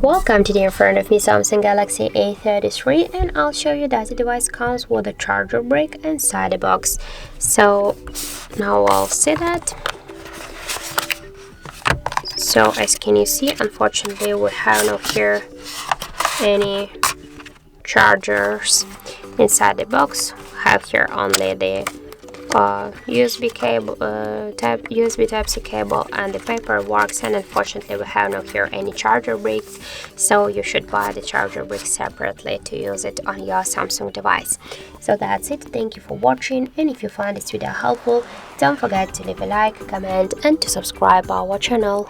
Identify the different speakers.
Speaker 1: Welcome today in front of me Samsung Galaxy A33, and I'll show you that the device comes with a charger brick inside the box. So now I'll see that. So as can you see, unfortunately we have no here any chargers inside the box. Have here only the USB cable, USB Type-C cable, and the paper works, and unfortunately we have not here any charger bricks, so you should buy the charger brick separately to use it on your Samsung device. So that's it. Thank you for watching, and if you find this video helpful, don't forget to leave a like, comment, and to subscribe our channel.